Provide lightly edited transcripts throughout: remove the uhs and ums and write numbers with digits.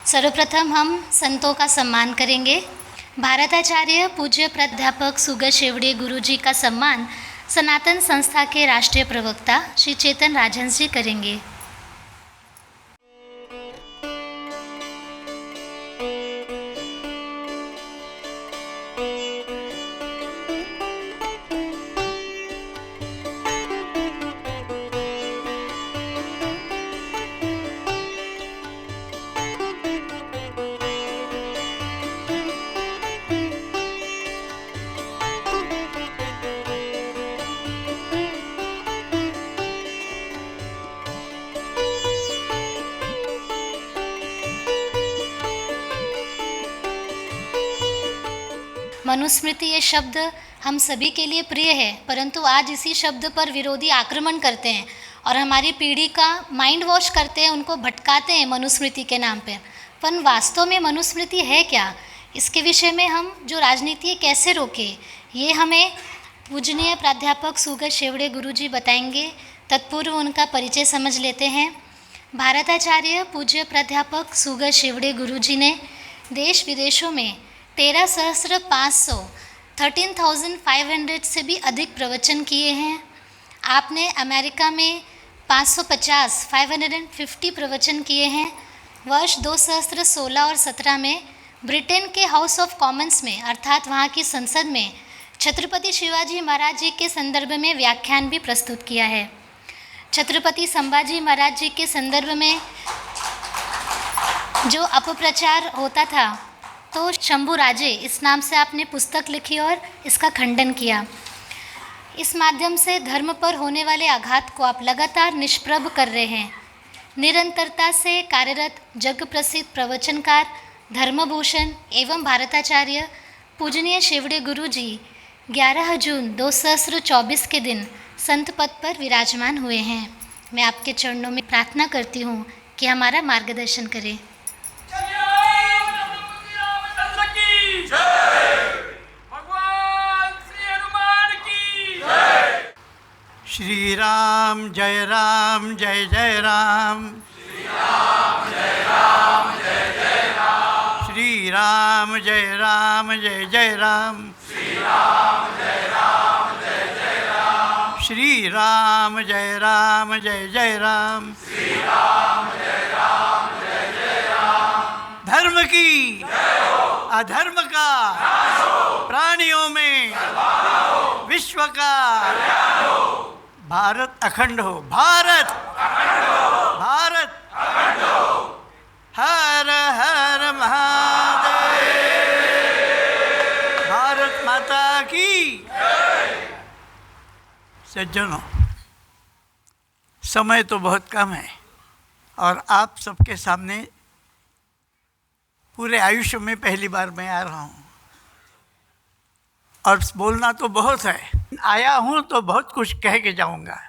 सर्वप्रथम हम संतों का सम्मान करेंगे। भारताचार्य पूज्य प्राध्यापक सुगत शेवड़े गुरुजी का सम्मान सनातन संस्था के राष्ट्रीय प्रवक्ता श्री चेतन राजहंस जी करेंगे। मनुस्मृति ये शब्द हम सभी के लिए प्रिय है, परंतु आज इसी शब्द पर विरोधी आक्रमण करते हैं और हमारी पीढ़ी का माइंड वॉश करते हैं, उनको भटकाते हैं मनुस्मृति के नाम पर वास्तव में मनुस्मृति है क्या, इसके विषय में हम जो राजनीति है कैसे रोकें, ये हमें पूजनीय प्राध्यापक सुगत शेवड़े गुरुजी बताएंगे। तत्पूर्व उनका परिचय समझ लेते हैं। भारताचार्य पूज्य प्राध्यापक सुगत शेवड़े गुरुजी ने देश विदेशों में 13,500 से भी अधिक प्रवचन किए हैं। आपने अमेरिका में 550 प्रवचन किए हैं। वर्ष 2016 और 17 में ब्रिटेन के हाउस ऑफ कॉमन्स में अर्थात वहाँ की संसद में छत्रपति शिवाजी महाराज जी के संदर्भ में व्याख्यान भी प्रस्तुत किया है। छत्रपति संभाजी महाराज जी के संदर्भ में जो अपप्रचार होता था तो शंभू राजे इस नाम से आपने पुस्तक लिखी और इसका खंडन किया। इस माध्यम से धर्म पर होने वाले आघात को आप लगातार निष्प्रभ कर रहे हैं। निरंतरता से कार्यरत जग प्रसिद्ध प्रवचनकार धर्मभूषण एवं भारताचार्य पूजनीय शेवड़े गुरु जी 11 जून 2024 के दिन संत पद पर विराजमान हुए हैं। मैं आपके चरणों में प्रार्थना करती हूँ कि हमारा मार्गदर्शन करें। श्री राम जय राम जय जय राम। श्री राम जय राम जय जय राम। श्री राम जय राम जय जय राम। श्री राम जय राम जय जय राम। श्री राम जय राम जय जय राम। श्री राम जय राम जय जय राम। धर्म की अधर्म का प्राणियों में विश्व का भारत अखंड हो। भारत अखंड हो। भारत अखंड हो। हर हर महादेव। भारत माता की सज्जनों, समय तो बहुत कम है और आप सबके सामने पूरे आयुष्य में पहली बार मैं आ रहा हूँ और बोलना तो बहुत है। आया हूँ तो बहुत कुछ कह के जाऊँगा।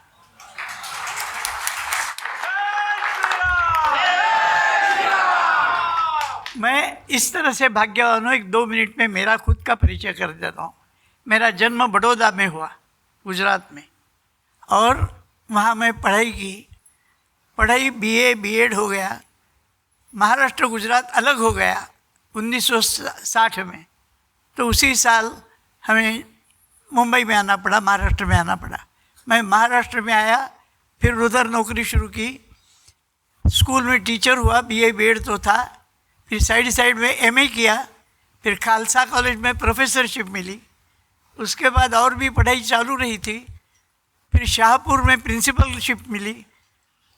मैं इस तरह से भाग्यवान हूँ, 1-2 मिनट में मेरा खुद का परिचय कर देता हूँ। मेरा जन्म बड़ौदा में हुआ, गुजरात में, और वहाँ मैं पढ़ाई की। पढ़ाई BA B.Ed हो गया। महाराष्ट्र गुजरात अलग हो गया 1960 में, तो उसी साल हमें मुंबई में आना पड़ा, महाराष्ट्र में आना पड़ा। मैं महाराष्ट्र में आया, फिर उधर नौकरी शुरू की। स्कूल में टीचर हुआ, BA B.Ed तो था। फिर साइड में MA किया। फिर खालसा कॉलेज में प्रोफेसरशिप मिली। उसके बाद और भी पढ़ाई चालू रही थी। फिर शाहपुर में प्रिंसिपलशिप मिली।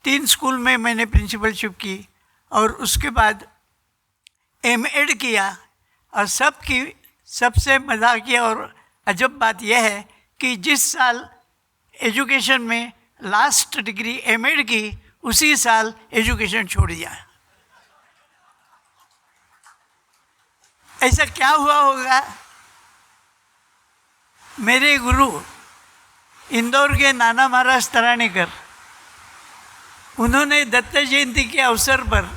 3 स्कूल में मैंने प्रिंसिपलशिप की और उसके बाद M.Ed किया। और सबसे मज़ाकिया और अजब बात यह है कि जिस साल एजुकेशन में लास्ट डिग्री M.Ed की, उसी साल एजुकेशन छोड़ दिया। ऐसा क्या हुआ होगा? मेरे गुरु इंदौर के नाना महाराज तरानीकर, उन्होंने दत्त जयंती के अवसर पर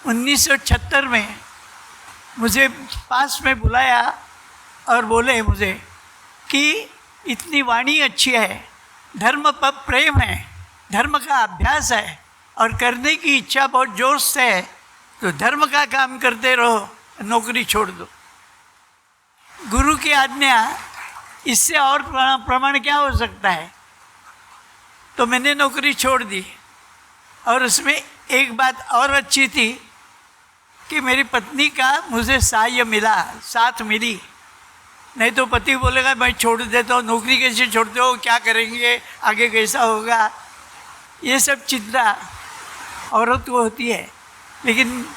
1976 में मुझे पास में बुलाया और बोले मुझे कि इतनी वाणी अच्छी है, धर्म पर प्रेम है, धर्म का अभ्यास है और करने की इच्छा बहुत जोर से है, तो धर्म का काम करते रहो, नौकरी छोड़ दो। गुरु की आज्ञा, इससे और प्रमाण क्या हो सकता है। तो मैंने नौकरी छोड़ दी। और उसमें एक बात और अच्छी थी कि मेरी पत्नी का मुझे सहाय मिला, साथ मिली। नहीं तो पति बोलेगा मैं छोड़ देता हूँ, नौकरी कैसे छोड़ते हो, क्या करेंगे, आगे कैसा होगा, ये सब चिंता औरत को होती है। लेकिन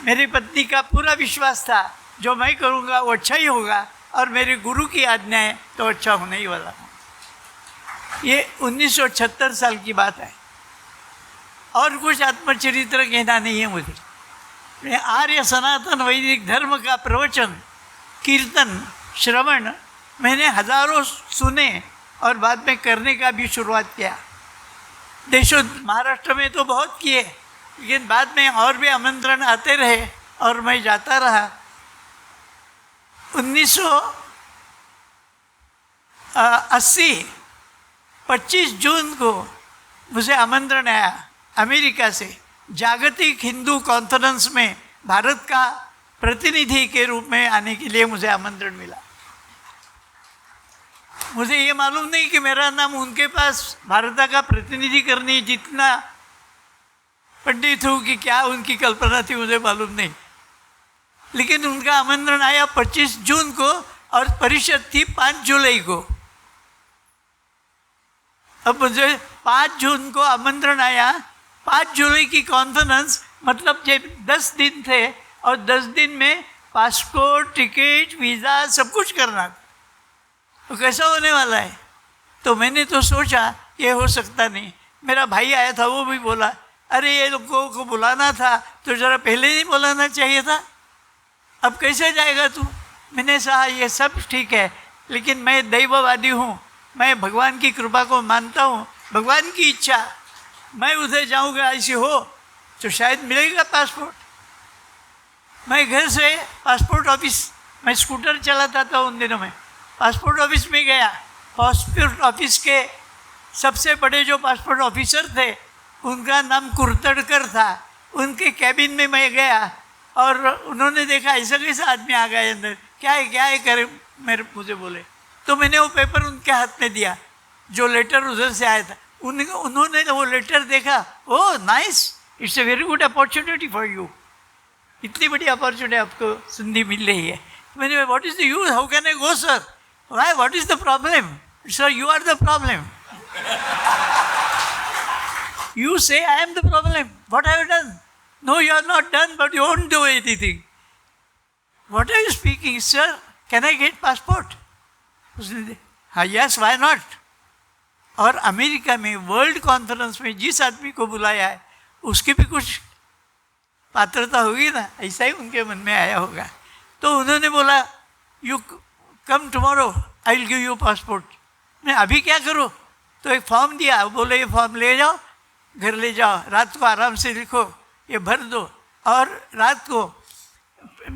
मेरी पत्नी का पूरा विश्वास था जो मैं करूँगा वो अच्छा ही होगा, और मेरे गुरु की आज्ञा है तो अच्छा होने ही वाला। ये 1976 साल की बात है। और कुछ आत्मचरित्र कहना नहीं है मुझे। मैं आर्य सनातन वैदिक धर्म का प्रवचन, कीर्तन, श्रवण मैंने हजारों सुने और बाद में करने का भी शुरुआत किया। देशों महाराष्ट्र में तो बहुत किए, लेकिन बाद में और भी आमंत्रण आते रहे और मैं जाता रहा। 1980 25 जून को मुझे आमंत्रण आया अमेरिका से, जागतिक हिंदू कॉन्फ्रेंस में भारत का प्रतिनिधि के रूप में आने के लिए मुझे आमंत्रण मिला। मुझे ये मालूम नहीं कि मेरा नाम उनके पास भारत का प्रतिनिधि करने जितना पंडित हूँ कि क्या उनकी कल्पना थी मुझे मालूम नहीं। लेकिन उनका आमंत्रण आया 25 जून को और परिषद थी 5 जुलाई को। अब मुझे 5 जून को आमंत्रण आया, 5 जुलाई की कॉन्फ्रेंस, मतलब जब 10 दिन थे और 10 दिन में पासपोर्ट, टिकट, वीज़ा सब कुछ करना था। तो कैसा होने वाला है। तो मैंने तो सोचा ये हो सकता नहीं। मेरा भाई आया था, वो भी बोला अरे ये लोगों को बुलाना था तो ज़रा पहले ही बुलाना चाहिए था, अब कैसे जाएगा तू। मैंने कहा ये सब ठीक है, लेकिन मैं दैववादी हूँ, मैं भगवान की कृपा को मानता हूँ, भगवान की इच्छा मैं उधर जाऊँगा ऐसी हो तो शायद मिलेगा पासपोर्ट। मैं घर से पासपोर्ट ऑफिस, मैं स्कूटर चलाता था उन दिनों में, पासपोर्ट ऑफिस में गया। पासपोर्ट ऑफिस के सबसे बड़े जो पासपोर्ट ऑफिसर थे उनका नाम कुर्तड़कर था। उनके कैबिन में मैं गया और उन्होंने देखा ऐसा कैसा आदमी आ गया अंदर, क्या है करे मुझे बोले। तो मैंने वो पेपर उनके हाथ में दिया जो लेटर उधर से आया था। उन्होंने वो लेटर देखा, oh nice, it's a very good opportunity for you, इतनी बड़ी अपॉर्चुनिटी आपको संधि मिल रही है। मैंने what is the use, how can I go sir, why, what is the problem, sir you are the problem, you say I am the problem, what have you done? No, you are not done, but you won't do anything. What are you speaking, sir? Can I get passport? उसने हाँ, yes, why not? और America में world conference में जिस आदमी को बुलाया है उसकी भी कुछ पात्रता होगी ना, ऐसा ही उनके मन में आया होगा। तो उन्होंने बोला you come tomorrow, I will give you passport. मैं अभी क्या करूँ? तो एक फॉर्म दिया, बोले ये फॉर्म ले जाओ, घर ले जाओ, रात को आराम से लिखो, ये भर दो, और रात को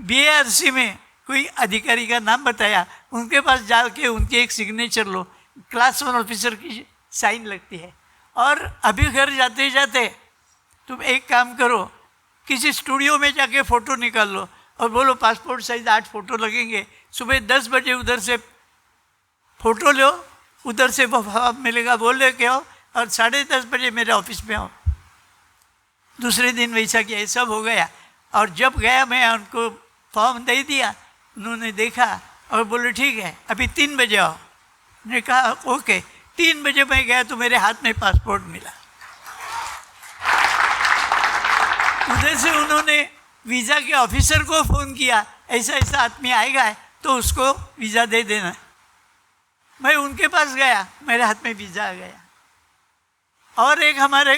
BARC में कोई अधिकारी का नाम बताया, उनके पास जाके उनके एक सिग्नेचर लो, क्लास 1 ऑफिसर की साइन लगती है। और अभी घर जाते जाते तुम एक काम करो, किसी स्टूडियो में जाके फ़ोटो निकाल लो और बोलो पासपोर्ट साइज 8 फ़ोटो लगेंगे, सुबह 10 बजे उधर से फ़ोटो लो, उधर से वो फॉर्म मिलेगा, बोल ले के आओ और 10:30 बजे मेरे ऑफिस में आओ। दूसरे दिन वैसा किया, सब हो गया। और जब गया मैं उनको फॉर्म दे दिया, उन्होंने देखा और बोले ठीक है अभी 3 बजे आओ। मैंने कहा ओके। 3 बजे मैं गया तो मेरे हाथ में पासपोर्ट मिला। उधर से उन्होंने वीज़ा के ऑफिसर को फ़ोन किया, ऐसा ऐसा आदमी आएगा तो उसको वीज़ा दे देना। मैं उनके पास गया, मेरे हाथ में वीज़ा आ गया। और एक हमारे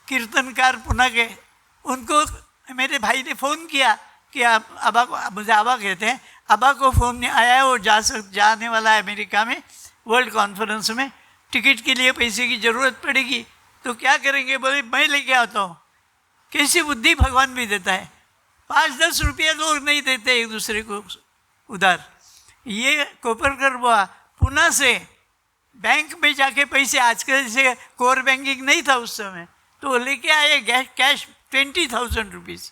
कीर्तनकार पुणे के, उनको मेरे भाई ने फ़ोन किया कि आप अबा को, मुझे अबा कहते हैं, अबा को फ़ोन आया है, वो जाने वाला है अमेरिका में वर्ल्ड कॉन्फ्रेंस में, टिकट के लिए पैसे की ज़रूरत पड़ेगी, तो क्या करेंगे? बोले मैं लेके आता हूँ। कैसी बुद्धि भगवान भी देता है। 5-10 रुपया लोग नहीं देते एक दूसरे को उधार। ये कोपरकर बुआ पुणे से बैंक में जाके पैसे, आजकल से कोर बैंकिंग नहीं था उस समय, तो वो लेके आए कैश 20,000 रुपीज़।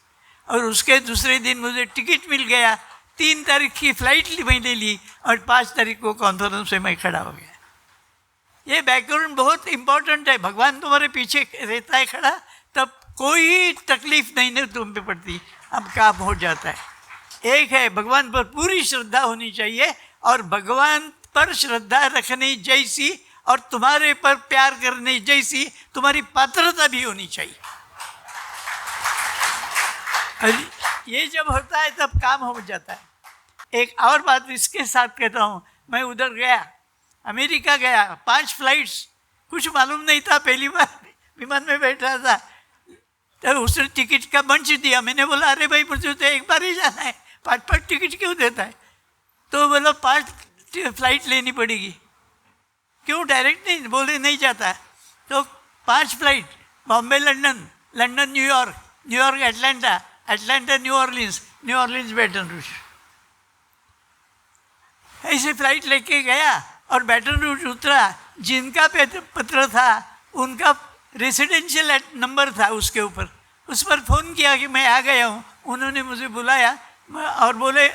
और उसके दूसरे दिन मुझे टिकट मिल गया। 3 तारीख की फ्लाइट मैंने ली और 5 तारीख को कॉन्फ्रेंस में मैं खड़ा हो गया। ये बैकग्राउंड बहुत इम्पोर्टेंट है। भगवान तुम्हारे पीछे रहता है खड़ा, तब कोई तकलीफ नहीं तुम पे पड़ती, अब काम हो जाता है। एक है भगवान पर पूरी श्रद्धा होनी चाहिए, और भगवान पर श्रद्धा रखने जैसी और तुम्हारे पर प्यार करने जैसी तुम्हारी पात्रता भी होनी चाहिए। ये जब होता है तब काम हो जाता है। एक और बात इसके साथ कहता हूँ, मैं उधर गया, अमेरिका गया, 5 फ्लाइट्स, कुछ मालूम नहीं था, पहली बार विमान में बैठा था। तो उसने टिकट का बंच दिया। मैंने बोला अरे भाई मुझे तो एक बार ही जाना है, 5 टिकट क्यों देता है? तो बोला 5 फ्लाइट लेनी पड़ेगी। क्यों डायरेक्ट नहीं? बोले नहीं जाता। तो 5 flight, Bombay London, London New York, New York Atlanta, Atlanta New Orleans, New Orleans Baton Rouge. ऐसे फ्लाइट लेके गया और बैटन रूज उतरा। जिनका पत्र था उनका रेसिडेंशियल नंबर था उसके ऊपर। उस पर फ़ोन किया कि मैं आ गया हूँ। उन्होंने मुझे बुलाया और बोले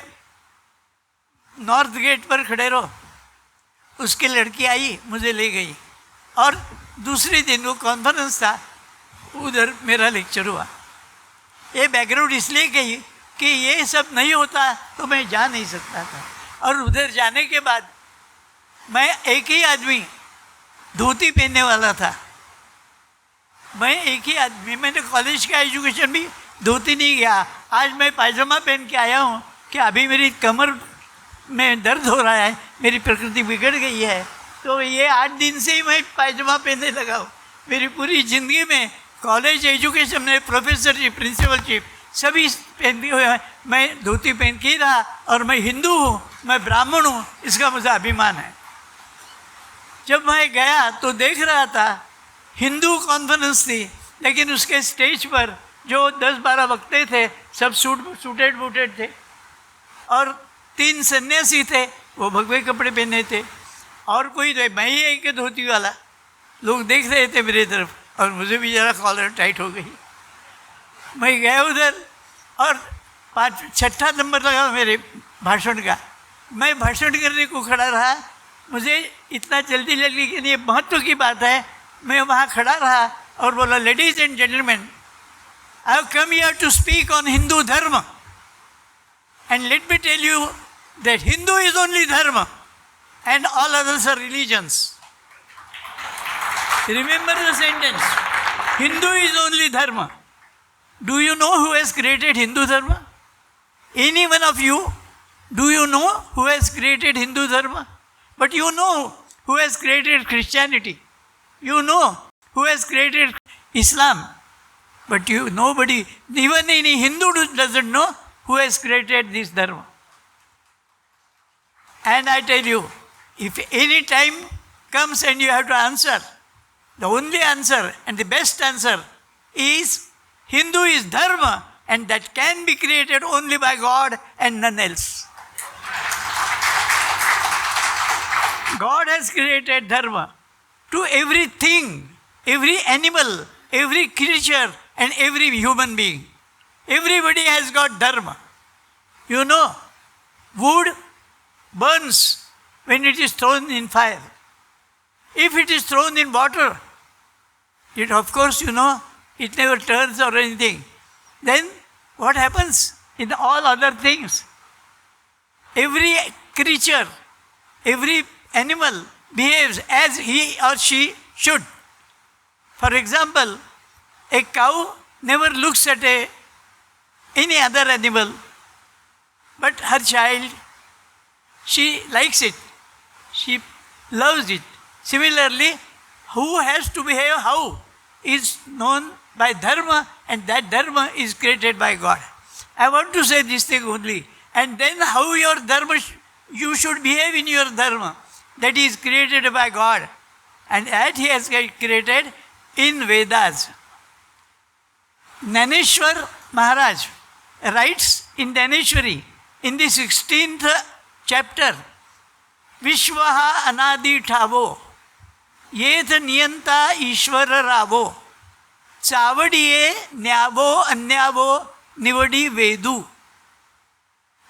नॉर्थ गेट पर खड़े रहो। उसकी लड़की आई, मुझे ले गई, और दूसरे दिन वो कॉन्फ्रेंस था, उधर मेरा लेक्चर हुआ। ये बैकग्राउंड इसलिए कही कि ये सब नहीं होता तो मैं जा नहीं सकता था। और उधर जाने के बाद मैं एक ही आदमी धोती पहनने वाला था। मैं एक ही आदमी, मैंने कॉलेज का एजुकेशन भी धोती नहीं गया। आज मैं पायजामा पहन के आया हूँ कि अभी मेरी कमर में दर्द हो रहा है, मेरी प्रकृति बिगड़ गई है। तो ये 8 दिन से ही मैं पायजामा पहनने लगा हूँ। मेरी पूरी ज़िंदगी में कॉलेज एजुकेशन में प्रोफेसरशिप, प्रिंसिपलशिप सभी पहनते हुए मैं धोती पहन के ही रहा। और मैं हिंदू हूँ, मैं ब्राह्मण हूँ, इसका मुझे अभिमान है। जब मैं गया तो देख रहा था हिंदू कॉन्फ्रेंस थी, लेकिन उसके स्टेज पर जो 10-12 वक्ते थे सब सूटेड बूटेड थे, और 3 सन्यासी थे, वो भगवे कपड़े पहने थे, और कोई थे, मैं ही एक धोती वाला। लोग देख रहे थे मेरी तरफ, और मुझे भी ज़रा कॉलर टाइट हो गई। मैं गया उधर और 6ठा नंबर लगा मेरे भाषण का। मैं भाषण करने को खड़ा रहा। मुझे इतना जल्दी लगी कि ये महत्व की बात है। मैं वहाँ खड़ा रहा और बोला, ladies and gentleman, I have come here to speak on Hindu dharma, and let me tell you that Hindu is only dharma and all others are religions. Remember the sentence. Hindu is only dharma. Do you know who has created Hindu dharma? Any one of you, do you know who has created Hindu dharma? But you know who has created Christianity. You know who has created Islam. But nobody, even any Hindu doesn't know who has created this dharma. And I tell you, if any time comes and you have to answer, the only answer and the best answer is Hindu is dharma, and that can be created only by God and none else. God has created dharma to everything, every animal, every creature and every human being. Everybody has got dharma. You know, wood burns when it is thrown in fire. If it is thrown in water, it of course, it never turns or anything. Then what happens in all other things? Every creature, every animal behaves as he or she should. For example, a cow never looks at any other animal, but her child, she likes it. She loves it. Similarly, who has to behave how is known by dharma, and that dharma is created by God. I want to say this thing only. And then how your dharma, you should behave in your dharma, that is created by God, and that He has created in Vedas. Naneshwar Maharaj writes in Naneshwari, in the 16th chapter, विश्वहा अनादि ठावो येथ नियंता ईश्वर रावो चावडिये न्यावो अन्यावो निवडी वेदू,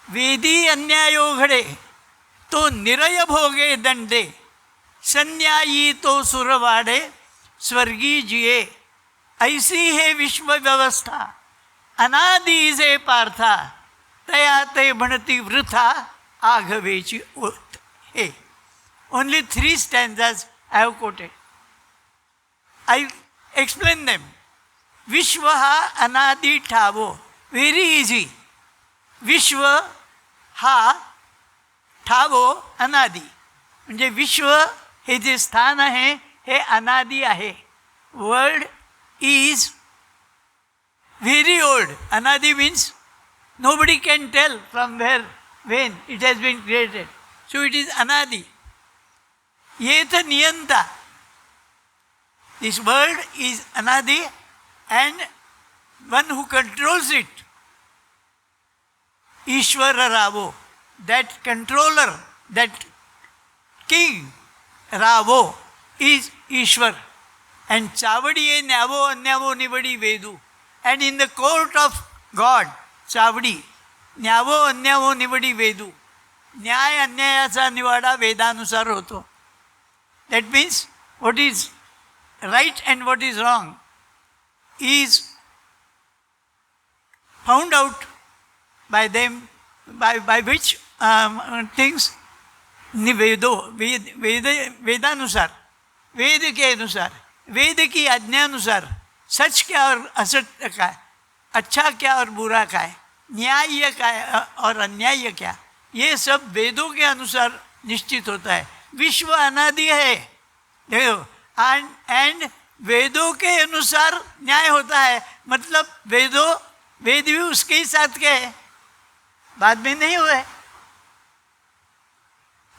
वेदी अन्यायो घडे तो निरय भोगे दंडे, संन्यायी तो सुरवाडे स्वर्गी जिये, ऐसी है विश्व व्यवस्था अनादि से पार्था, तया ते म्हणती वृथा आघवेची ओत हे. Only 3 stanzas I have quoted. I explain them. विश्व हा अनादि ठावो, व्हेरी इझी. विश्व हा ठावो अनादि, म्हणजे विश्व हे जे स्थान आहे हे अनादि आहे. World is very old. अनादि means nobody can tell from where, when it has been created. So it is anadi. Yeta niyanta. This world is anadi, and one who controls it, Ishvara Ravo, that controller, that king Ravo is Ishwar. And Chavadiye Nyavo Anyavo Nivadi Vedu. And in the court of God, चावडी न्यावो अन्यावो निवडी वेदू, न्याय अन्यायाचा निवाडा वेदानुसार होतो. That means what is right and what is wrong is found out by them, by which things वेदो वेदानुसार, वेद के अनुसार, वेद की आज्ञानुसार सच क्या और असत्य क्या, अच्छा क्या और बुरा क्या है, न्याय क्या है और अन्याय क्या, ये सब वेदों के अनुसार निश्चित होता है. विश्व अनादि है देखो, एंड वेदों के अनुसार न्याय होता है. मतलब वेद भी उसके ही साथ के है, बाद में नहीं हुए.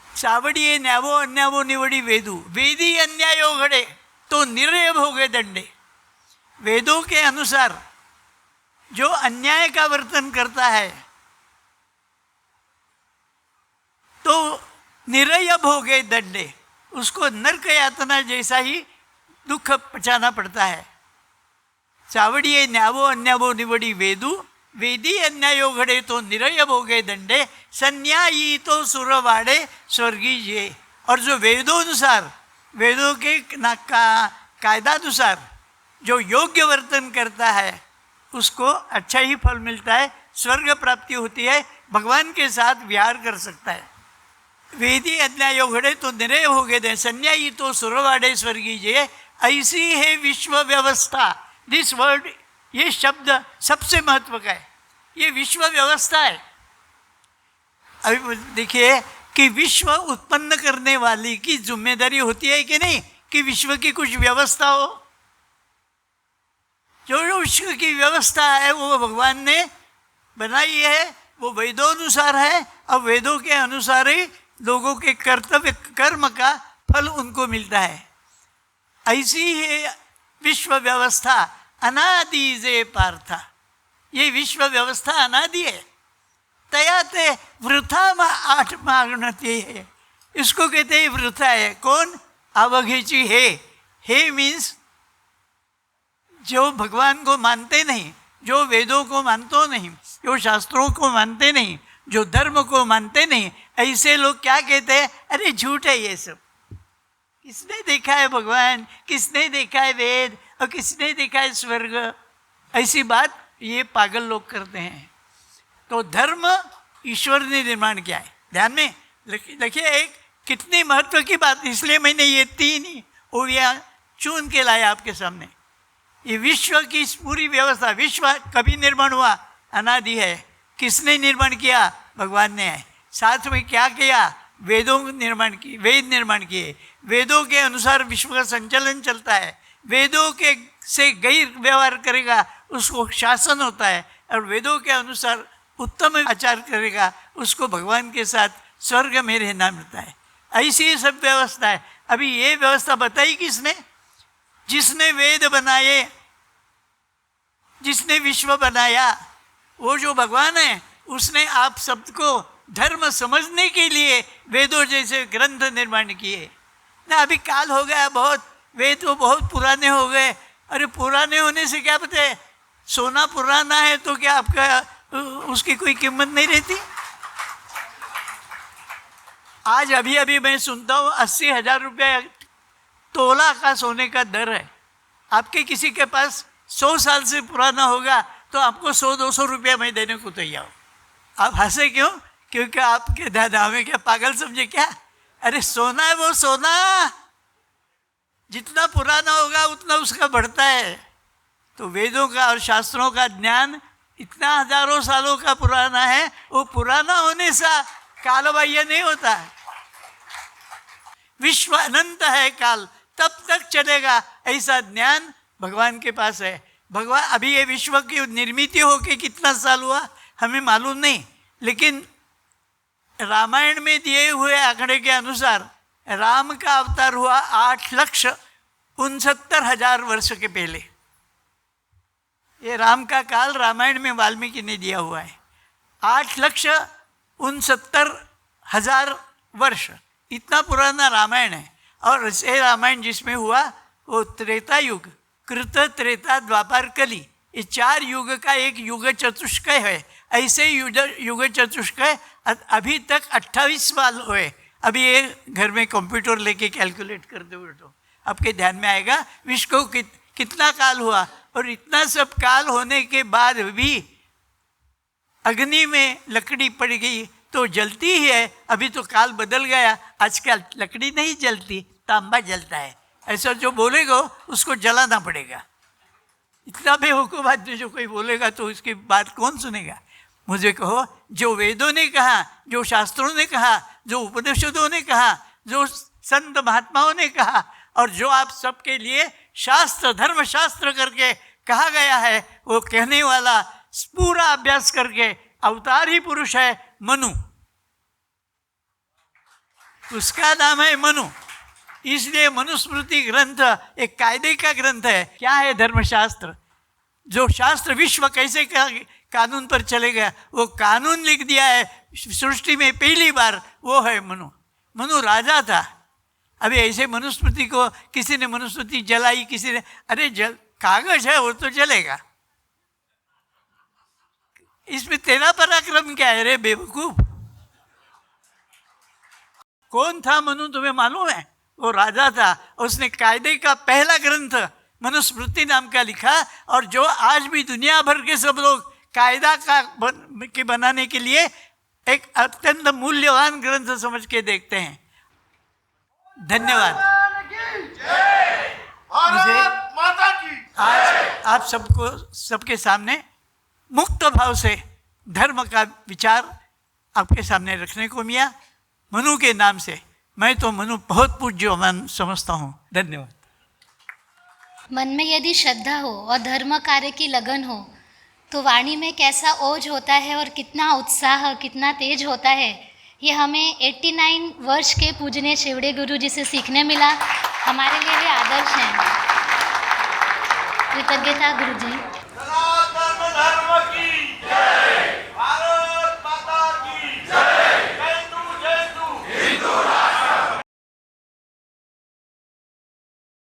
चावडिये न्यावो अन्यावो निवडी वेदू, वेदी अन्यायो घडे तो निर्णय भोगे दंडे. वेदों के अनुसार जो अन्याय का वर्तन करता है तो निरय भोगे दंडे, उसको नरक यातना जैसा ही दुख पचाना पड़ता है. चावडिये न्यावो अन्यावो निवडी वेदू, वेदी अन्यायो घडे तो निरय भोगे दंडे, संन्यायी तो सुरवाड़े स्वर्गी जे. और जो वेदोनुसार, वेदों के कायदानुसार जो योग्य वर्तन करता है उसको अच्छा ही फल मिलता है, स्वर्ग प्राप्ति होती है, भगवान के साथ विहार कर सकता है. वेदी अन्यायो घड़े तो निरय हो गए दे, संन्यायी तो सुरवाड़े स्वर्गी जे, ऐसी है विश्व व्यवस्था. दिस वर्ड, ये शब्द सबसे महत्व का है. ये विश्व व्यवस्था है. अभी देखिए कि विश्व उत्पन्न करने वाली की जिम्मेदारी होती है कि नहीं कि विश्व की कुछ व्यवस्था हो. जो विश्व की व्यवस्था है वो भगवान ने बनाई है, वो वेदोनुसार है, और वेदों के अनुसार ही लोगों के कर्तव्य कर्म का फल उनको मिलता है. ऐसी है विश्व व्यवस्था अनादि से पार्था. ये विश्व व्यवस्था अनादि है. तया ते वृथा आठ मागणती है, इसको कहते हैं वृथा है. कौन? अवघेची हे मीन्स जो भगवान को मानते नहीं, जो वेदों को मानते नहीं, जो शास्त्रों को मानते नहीं, जो धर्म को मानते नहीं, ऐसे लोग क्या कहते हैं? अरे झूठ है ये सब. किसने देखा है भगवान, किसने देखा है वेद, और किसने देखा है स्वर्ग? ऐसी बात ये पागल लोग करते हैं. तो धर्म ईश्वर ने निर्माण किया है. ध्यान में देखिए, एक कितनी महत्व की बात. इसलिए मैंने ये 3 ही ओवियाँ चुन के लाया आपके सामने. ये विश्व की पूरी व्यवस्था, विश्व कभी निर्माण हुआ? अनादि है. किसने निर्माण किया? भगवान ने है. साथ में क्या किया? वेदों निर्माण की, वेद निर्माण किए. वेदों के अनुसार विश्व का संचालन चलता है. वेदों के से गैर व्यवहार करेगा उसको शासन होता है, और वेदों के अनुसार उत्तम आचार करेगा उसको भगवान के साथ स्वर्ग में रहना मिलता है. ऐसी सब व्यवस्था है. अभी ये व्यवस्था बताई किसने? जिसने वेद बनाए, जिसने विश्व बनाया, वो जो भगवान है, उसने आप सबको धर्म समझने के लिए वेदों जैसे ग्रंथ निर्माण किए ना. अभी काल हो गया बहुत, वेद तो बहुत पुराने हो गए, अरे पुराने होने से क्या पता है, सोना पुराना है तो क्या आपका उसकी कोई कीमत नहीं रहती? आज अभी अभी मैं सुनता हूँ 80,000 रुपये तोला का सोने का दर है। आपके किसी के पास 100 साल से पुराना होगा तो आपको 100-200 रुपया मैं देने को तैयार हूँ। आप हंसे क्यों? क्योंकि आपके दादा हमें क्या पागल समझे क्या? अरे सोना है वो सोना, जितना पुराना होगा उतना उसका बढ़ता है। तो वेदों का और शास्त्रों का ज्ञान इतना हजारों सालों का पुराना है, वो पुराना होने से कालबाह्य नहीं होता है। विश्व अनंत है, काल तब तक चलेगा, ऐसा ज्ञान भगवान के पास है। भगवान अभी ये विश्व की निर्मित होके कितना साल हुआ हमें मालूम नहीं, लेकिन रामायण में दिए हुए आंकड़े के अनुसार राम का अवतार हुआ 8,69,000 वर्ष के पहले। ये राम का काल रामायण में वाल्मीकि ने दिया हुआ है, 8,69,000 वर्ष, इतना पुराना रामायण है। और ये रामायण जिसमें हुआ वो त्रेता युग, कृत, त्रेता, द्वापर, कली, ये 4 युग का एक युग चतुष्कय है। ऐसे युग चतुष्कय अभी तक 28 साल हुए। अभी ये घर में कंप्यूटर लेके कैलकुलेट कर दो तो आपके ध्यान में आएगा विश्व को कितना काल हुआ। और इतना सब काल होने के बाद भी अग्नि में लकड़ी पड़ गई तो जलती ही है। अभी तो काल बदल गया, आजकल लकड़ी नहीं जलती, तांबा जलता है। ऐसा जो बोलेगा उसको जलाना पड़ेगा। इतना बेवकूफ़ आदमी जो कोई बोलेगा तो उसकी बात कौन सुनेगा? मुझे कहो, जो वेदों ने कहा, जो शास्त्रों ने कहा, जो उपनिषदों ने कहा, जो संत महात्माओं ने कहा, और जो आप सबके लिए शास्त्र धर्म शास्त्र करके कहा गया है, वो कहने वाला पूरा अभ्यास करके अवतार ही पुरुष है मनु। उसका नाम है मनु। इसलिए मनुस्मृति ग्रंथ एक कायदे का ग्रंथ है। क्या है? धर्मशास्त्र। जो शास्त्र विश्व कैसे कानून पर चलेगा वो कानून लिख दिया है सृष्टि में पहली बार, वो है मनु। मनु राजा था। अभी ऐसे मनुस्मृति को किसी ने मनुस्मृति जलाई, किसी ने, अरे कागज है वो तो जलेगा, इसमें तेरा पराक्रम क्या है रे बेवकूफ? कौन था मनु तुम्हें मालूम है? वो राजा था। उसने कायदे का पहला ग्रंथ मनुस्मृति नाम का लिखा, और जो आज भी दुनिया भर के सब लोग कायदा के बनाने के लिए एक अत्यंत मूल्यवान ग्रंथ समझ के देखते हैं। धन्यवाद। मुझे आज आप सबको सबके सामने मुक्त भाव से धर्म का विचार आपके सामने रखने को मिला। मनु के नाम से मैं तो मनु बहुत पूज्यमान समझता हूँ। धन्यवाद। मन में यदि श्रद्धा हो और धर्म कार्य की लगन हो तो वाणी में कैसा ओज होता है और कितना उत्साह, कितना तेज होता है, ये हमें 89 वर्ष के पूजनीय शिवड़े गुरु जी से सीखने मिला। हमारे लिए वे आदर्श हैं। कृतज्ञता गुरु जी।